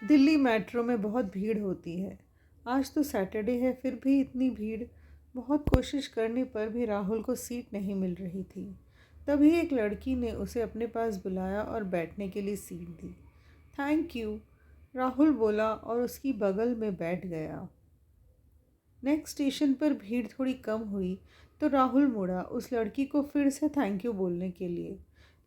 Delhi metro में बहुत भीड़ होती है। आज तो सैटरडे है, फिर भी इतनी भीड़। बहुत कोशिश करने पर भी राहुल को सीट नहीं मिल रही थी। तभी एक लड़की ने उसे अपने पास बुलाया और बैठने के लिए seat the. Thank you, Rahul बोला और उसकी बगल में बैठ गया। नेक्स्ट स्टेशन पर भीड़ थोड़ी कम हुई तो राहुल मुड़ा उस लड़की को फिर से थैंक यू बोलने के लिए।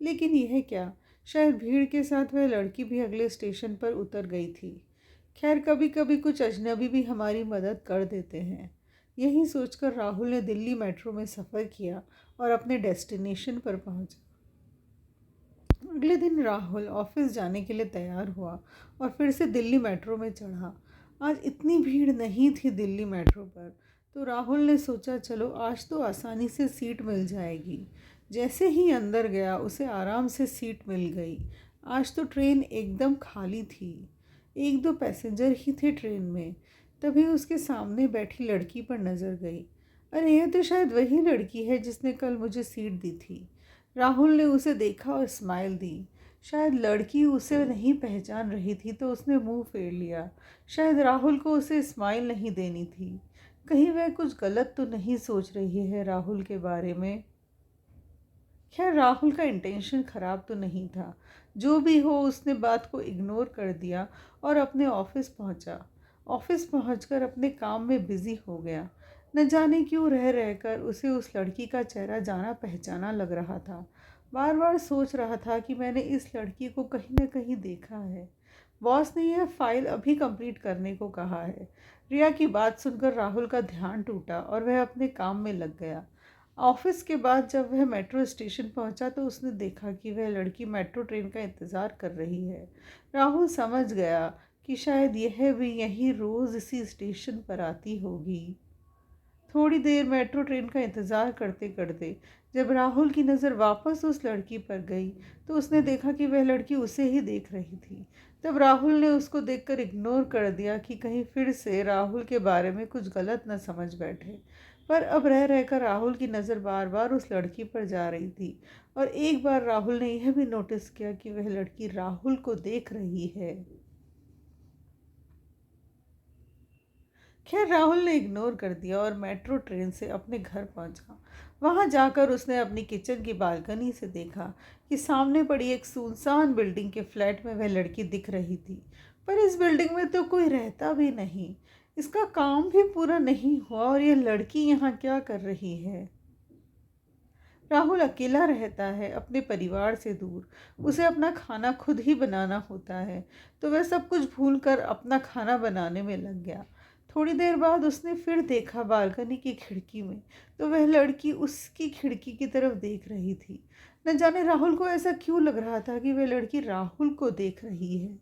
लेकिन यह क्या, शायद भीड़ के साथ वह लड़की भी अगले स्टेशन पर उतर गई थी। खैर, कभी कभी कुछ अजनबी भी हमारी मदद कर देते हैं। यही सोचकर राहुल ने दिल्ली मेट्रो में सफ़र किया और अपने डेस्टिनेशन पर पहुंचा। अगले दिन राहुल ऑफिस जाने के लिए तैयार हुआ और फिर से दिल्ली मेट्रो में चढ़ा। आज इतनी भीड़ नहीं थी दिल्ली मेट्रो पर, तो राहुल ने सोचा चलो आज तो आसानी से सीट मिल जाएगी। जैसे ही अंदर गया उसे आराम से सीट मिल गई। आज तो ट्रेन एकदम खाली थी। एक दो पैसेंजर ही थे ट्रेन में। तभी उसके सामने बैठी लड़की पर नज़र गई। अरे, यह तो शायद वही लड़की है जिसने कल मुझे सीट दी थी। राहुल ने उसे देखा और स्माइल दी। शायद लड़की उसे नहीं पहचान रही थी तो उसने मुंह फेर लिया। शायद राहुल को उसे स्माइल नहीं देनी थी। कहीं वह कुछ गलत तो नहीं सोच रही है राहुल के बारे में। खैर, राहुल का इंटेंशन ख़राब तो नहीं था। जो भी हो, उसने बात को इग्नोर कर दिया और अपने ऑफिस पहुंचा। ऑफिस पहुंचकर अपने काम में बिज़ी हो गया। न जाने क्यों रह रहकर उसे उस लड़की का चेहरा जाना पहचाना लग रहा था। बार बार सोच रहा था कि मैंने इस लड़की को कहीं न कहीं देखा है। बॉस ने यह फाइल अभी कंप्लीट करने को कहा है। रिया की बात सुनकर राहुल का ध्यान टूटा और वह अपने काम में लग गया। ऑफिस के बाद जब वह मेट्रो स्टेशन पहुंचा तो उसने देखा कि वह लड़की मेट्रो ट्रेन का इंतज़ार कर रही है। राहुल समझ गया कि शायद यह भी यहीं रोज़ इसी स्टेशन पर आती होगी। थोड़ी देर मेट्रो ट्रेन का इंतज़ार करते करते जब राहुल की नज़र वापस उस लड़की पर गई तो उसने देखा कि वह लड़की उसे ही देख रही थी। तब राहुल ने उसको देखकर इग्नोर कर दिया कि कहीं फिर से राहुल के बारे में कुछ गलत न समझ बैठे। पर अब रह रहकर राहुल की नज़र बार बार उस लड़की पर जा रही थी और एक बार राहुल ने यह भी नोटिस किया कि वह लड़की राहुल को देख रही है। खैर, राहुल ने इग्नोर कर दिया और मेट्रो ट्रेन से अपने घर पहुंचा। वहां जाकर उसने अपनी किचन की बालकनी से देखा कि सामने पड़ी एक सुनसान बिल्डिंग के फ्लैट में वह लड़की दिख रही थी। पर इस बिल्डिंग में तो कोई रहता भी नहीं। इसका काम भी पूरा नहीं हुआ और यह लड़की यहाँ क्या कर रही है। राहुल अकेला रहता है, अपने परिवार से दूर। उसे अपना खाना खुद ही बनाना होता है, तो वह सब कुछ भूलकर अपना खाना बनाने में लग गया। थोड़ी देर बाद उसने फिर देखा बालकनी की खिड़की में, तो वह लड़की उसकी खिड़की की तरफ देख रही थी। न जाने राहुल को ऐसा क्यों लग रहा था कि वह लड़की राहुल को देख रही है।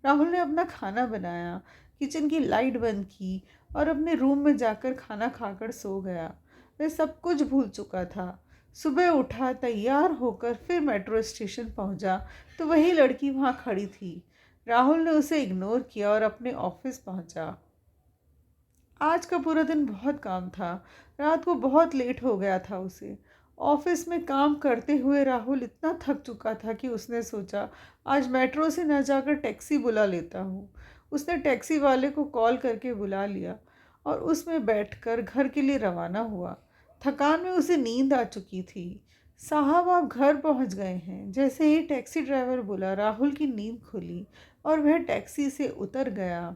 राहुल ने अपना खाना बनाया, किचन की लाइट बंद की और अपने रूम में जाकर खाना खाकर सो गया। वह सब कुछ भूल चुका था। सुबह उठा, तैयार होकर फिर मेट्रो स्टेशन पहुंचा तो वही लड़की वहां खड़ी थी। राहुल ने उसे इग्नोर किया और अपने ऑफिस पहुंचा। आज का पूरा दिन बहुत काम था। रात को बहुत लेट हो गया था उसे। ऑफिस में काम करते हुए राहुल इतना थक चुका था कि उसने सोचा आज मेट्रो से न जाकर टैक्सी बुला लेता हूँ। उसने टैक्सी वाले को कॉल करके बुला लिया और उसमें बैठकर घर के लिए रवाना हुआ। थकान में उसे नींद आ चुकी थी। साहब, आप घर पहुंच गए हैं। जैसे ही टैक्सी ड्राइवर बोला, राहुल की नींद खुली और वह टैक्सी से उतर गया।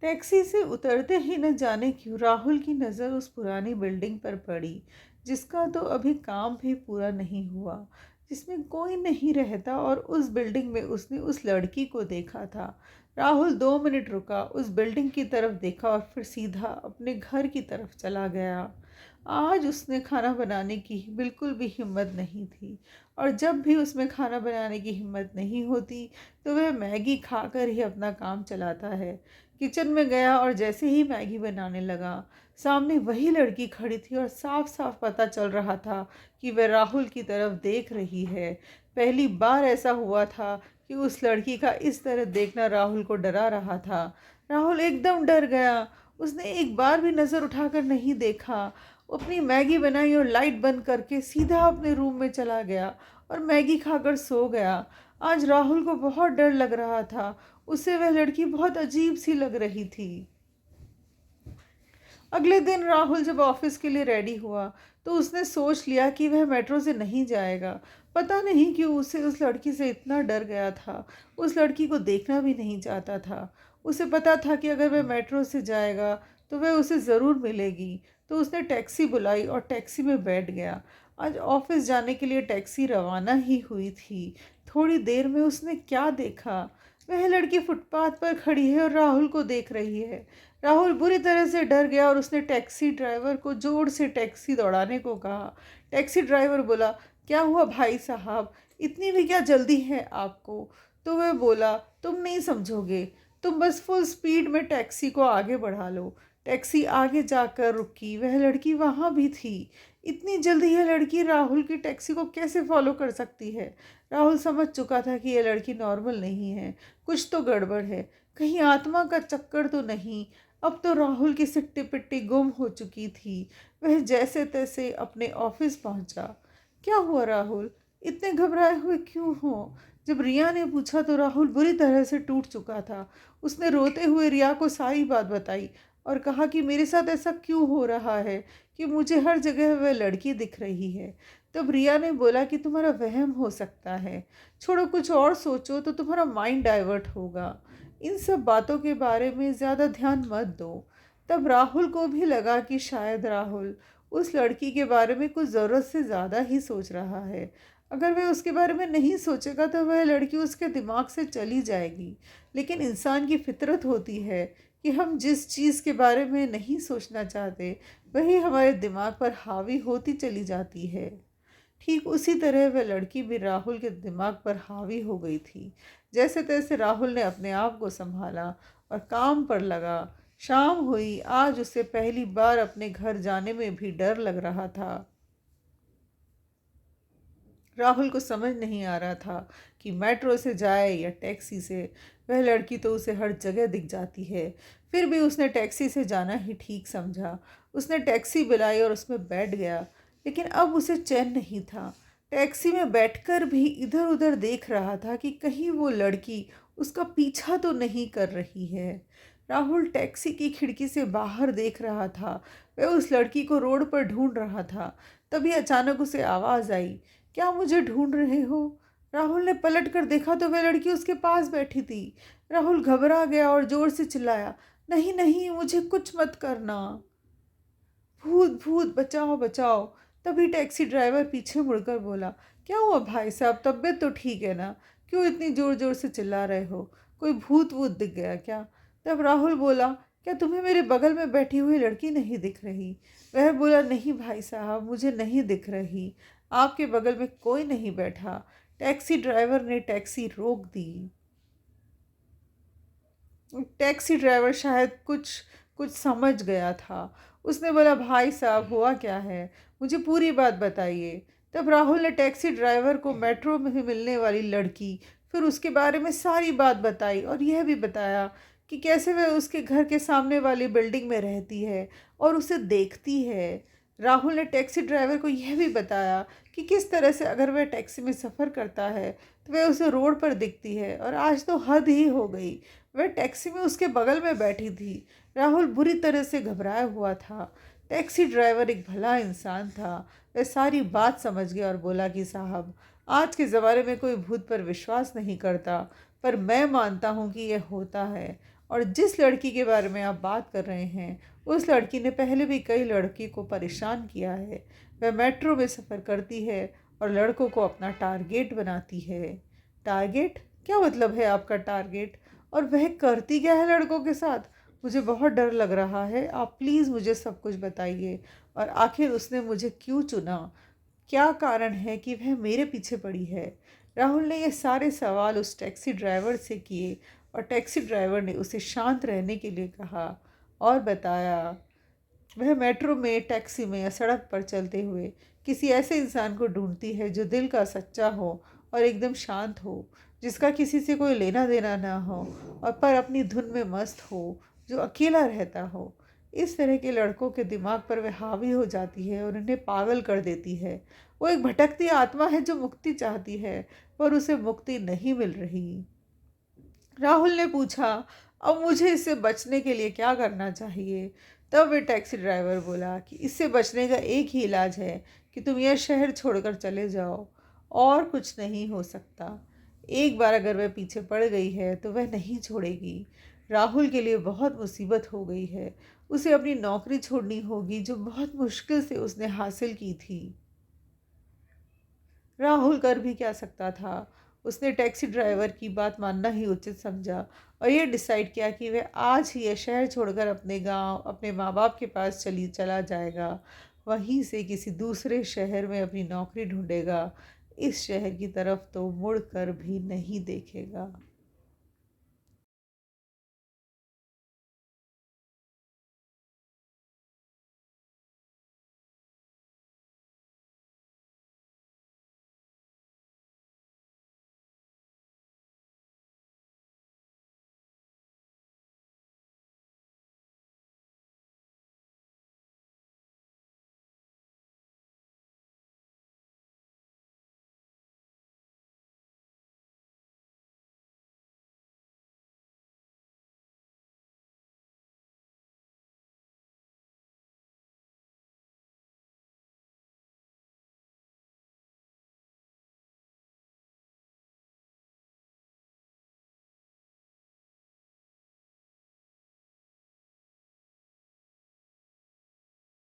टैक्सी से उतरते ही न जाने क्यों राहुल की नज़र उस पुरानी बिल्डिंग पर पड़ी, जिसका तो अभी काम भी पूरा नहीं हुआ, जिसमें कोई नहीं रहता, और उस बिल्डिंग में उसने उस लड़की को देखा था। राहुल 2 मिनट रुका, उस बिल्डिंग की तरफ देखा और फिर सीधा अपने घर की तरफ चला गया। आज उसने खाना बनाने की बिल्कुल भी हिम्मत नहीं थी, और जब भी उसमें खाना बनाने की हिम्मत नहीं होती तो वह मैगी खाकर ही अपना काम चलाता है। किचन में गया और जैसे ही मैगी बनाने लगा, सामने वही लड़की खड़ी थी और साफ साफ पता चल रहा था कि वह राहुल की तरफ देख रही है। पहली बार ऐसा हुआ था कि उस लड़की का इस तरह देखना राहुल को डरा रहा था। राहुल एकदम डर गया। उसने एक बार भी नज़र उठाकर नहीं देखा। अपनी मैगी बनाई और लाइट बंद करके सीधा अपने रूम में चला गया और मैगी खाकर सो गया। आज राहुल को बहुत डर लग रहा था। उसे वह लड़की बहुत अजीब सी लग रही थी। अगले दिन राहुल जब ऑफिस के लिए रेडी हुआ तो उसने सोच लिया कि वह मेट्रो से नहीं जाएगा। पता नहीं क्यों उसे उस लड़की से इतना डर गया था। उस लड़की को देखना भी नहीं चाहता था। उसे पता था कि अगर वह मेट्रो से जाएगा तो वह उसे ज़रूर मिलेगी। तो उसने टैक्सी बुलाई और टैक्सी में बैठ गया। आज ऑफिस जाने के लिए टैक्सी रवाना ही हुई थी। थोड़ी देर में उसने क्या देखा? वह लड़की फुटपाथ पर खड़ी है और राहुल को देख रही है। राहुल बुरी तरह से डर गया और उसने टैक्सी ड्राइवर को ज़ोर से टैक्सी दौड़ाने को कहा। टैक्सी ड्राइवर बोला, क्या हुआ भाई साहब, इतनी भी क्या जल्दी है आपको? तो वह बोला, तुम नहीं समझोगे, तुम बस फुल स्पीड में टैक्सी को आगे बढ़ा लो। टैक्सी आगे जाकर रुकी। वह लड़की वहाँ भी थी। इतनी जल्दी यह लड़की राहुल की टैक्सी को कैसे फॉलो कर सकती है? राहुल समझ चुका था कि यह लड़की नॉर्मल नहीं है, कुछ तो गड़बड़ है। कहीं आत्मा का चक्कर तो नहीं? अब तो राहुल की सिट्टी पिट्टी गुम हो चुकी थी। वह जैसे तैसे अपने ऑफिस पहुंचा। क्या हुआ राहुल, इतने घबराए हुए क्यों हो? जब रिया ने पूछा तो राहुल बुरी तरह से टूट चुका था। उसने रोते हुए रिया को सारी बात बताई और कहा कि मेरे साथ ऐसा क्यों हो रहा है कि मुझे हर जगह वह लड़की दिख रही है। तब रिया ने बोला कि तुम्हारा वहम हो सकता है, छोड़ो कुछ और सोचो तो तुम्हारा माइंड डाइवर्ट होगा। इन सब बातों के बारे में ज़्यादा ध्यान मत दो। तब राहुल को भी लगा कि शायद राहुल उस लड़की के बारे में कुछ ज़रूरत से ज़्यादा ही सोच रहा है। अगर वह उसके बारे में नहीं सोचेगा तो वह लड़की उसके दिमाग से चली जाएगी। लेकिन इंसान की फितरत होती है कि हम जिस चीज़ के बारे में नहीं सोचना चाहते वही हमारे दिमाग पर हावी होती चली जाती है। ठीक उसी तरह वह लड़की भी राहुल के दिमाग पर हावी हो गई थी। जैसे तैसे राहुल ने अपने आप को संभाला और काम पर लगा। शाम हुई। आज उसे पहली बार अपने घर जाने में भी डर लग रहा था। राहुल को समझ नहीं आ रहा था कि मेट्रो से जाए या टैक्सी से। वह लड़की तो उसे हर जगह दिख जाती है। फिर भी उसने टैक्सी से जाना ही ठीक समझा। उसने टैक्सी बुलाई और उसमें बैठ गया। लेकिन अब उसे चैन नहीं था। टैक्सी में बैठकर भी इधर उधर देख रहा था कि कहीं वो लड़की उसका पीछा तो नहीं कर रही है। राहुल टैक्सी की खिड़की से बाहर देख रहा था। वह उस लड़की को रोड पर ढूंढ रहा था। तभी अचानक उसे आवाज़ आई, क्या मुझे ढूंढ रहे हो? राहुल ने पलट कर देखा तो वह लड़की उसके पास बैठी थी। राहुल घबरा गया और जोर से चिल्लाया, नहीं नहीं, मुझे कुछ मत करना, भूत भूत, बचाओ बचाओ। तभी टैक्सी ड्राइवर पीछे मुड़कर बोला, क्या हुआ भाई साहब, तबीयत तो ठीक है ना? क्यों इतनी ज़ोर ज़ोर से चिल्ला रहे हो? कोई भूत वूत दिख गया क्या? तब राहुल बोला, क्या तुम्हें मेरे बगल में बैठी हुई लड़की नहीं दिख रही? वह बोला, नहीं भाई साहब, मुझे नहीं दिख रही। आपके बगल में कोई नहीं बैठा। टैक्सी ड्राइवर ने टैक्सी रोक दी। टैक्सी ड्राइवर शायद कुछ कुछ समझ गया था। उसने बोला, भाई साहब हुआ क्या है, मुझे पूरी बात बताइए। तब राहुल ने टैक्सी ड्राइवर को मेट्रो में मिलने वाली लड़की, फिर उसके बारे में सारी बात बताई और यह भी बताया कि कैसे वह उसके घर के सामने वाली बिल्डिंग में रहती है और उसे देखती है। राहुल ने टैक्सी ड्राइवर को यह भी बताया कि किस तरह से अगर वह टैक्सी में सफ़र करता है तो वह उसे रोड पर दिखती है। और आज तो हद ही हो गई, वह टैक्सी में उसके बगल में बैठी थी। राहुल बुरी तरह से घबराया हुआ था। टैक्सी ड्राइवर एक भला इंसान था। वह सारी बात समझ गया और बोला कि साहब, आज के ज़माने में कोई भूत पर विश्वास नहीं करता, पर मैं मानता हूँ कि यह होता है। और जिस लड़की के बारे में आप बात कर रहे हैं, उस लड़की ने पहले भी कई लड़की को परेशान किया है। वह मेट्रो में सफ़र करती है और लड़कों को अपना टारगेट बनाती है। टारगेट? क्या मतलब है आपका टारगेट? और वह करती क्या है लड़कों के साथ? मुझे बहुत डर लग रहा है। आप प्लीज़ मुझे सब कुछ बताइए। और आखिर उसने मुझे क्यों चुना? क्या कारण है कि वह मेरे पीछे पड़ी है? राहुल ने ये सारे सवाल उस टैक्सी ड्राइवर से किए और टैक्सी ड्राइवर ने उसे शांत रहने के लिए कहा और बताया। वह मेट्रो में, टैक्सी में या सड़क पर चलते हुए किसी ऐसे इंसान को ढूंढती है जो दिल का सच्चा हो और एकदम शांत हो, जिसका किसी से कोई लेना देना ना हो और पर अपनी धुन में मस्त हो, जो अकेला रहता हो। इस तरह के लड़कों के दिमाग पर वह हावी हो जाती है और उन्हें पागल कर देती है। वो एक भटकती आत्मा है जो मुक्ति चाहती है, पर उसे मुक्ति नहीं मिल रही। राहुल ने पूछा, अब मुझे इससे बचने के लिए क्या करना चाहिए? तब वे टैक्सी ड्राइवर बोला कि इससे बचने का एक ही इलाज है कि तुम यह शहर छोड़कर चले जाओ, और कुछ नहीं हो सकता। एक बार अगर वह पीछे पड़ गई है तो वह नहीं छोड़ेगी। राहुल के लिए बहुत मुसीबत हो गई है। उसे अपनी नौकरी छोड़नी होगी जो बहुत मुश्किल से उसने हासिल की थी। राहुल कर भी क्या सकता था? उसने टैक्सी ड्राइवर की बात मानना ही उचित समझा और ये डिसाइड किया कि वह आज ही यह शहर छोड़कर अपने गांव, अपने माँ बाप के पास चला जाएगा। वहीं से किसी दूसरे शहर में अपनी नौकरी ढूंढेगा। इस शहर की तरफ तो मुड़ कर भी नहीं देखेगा।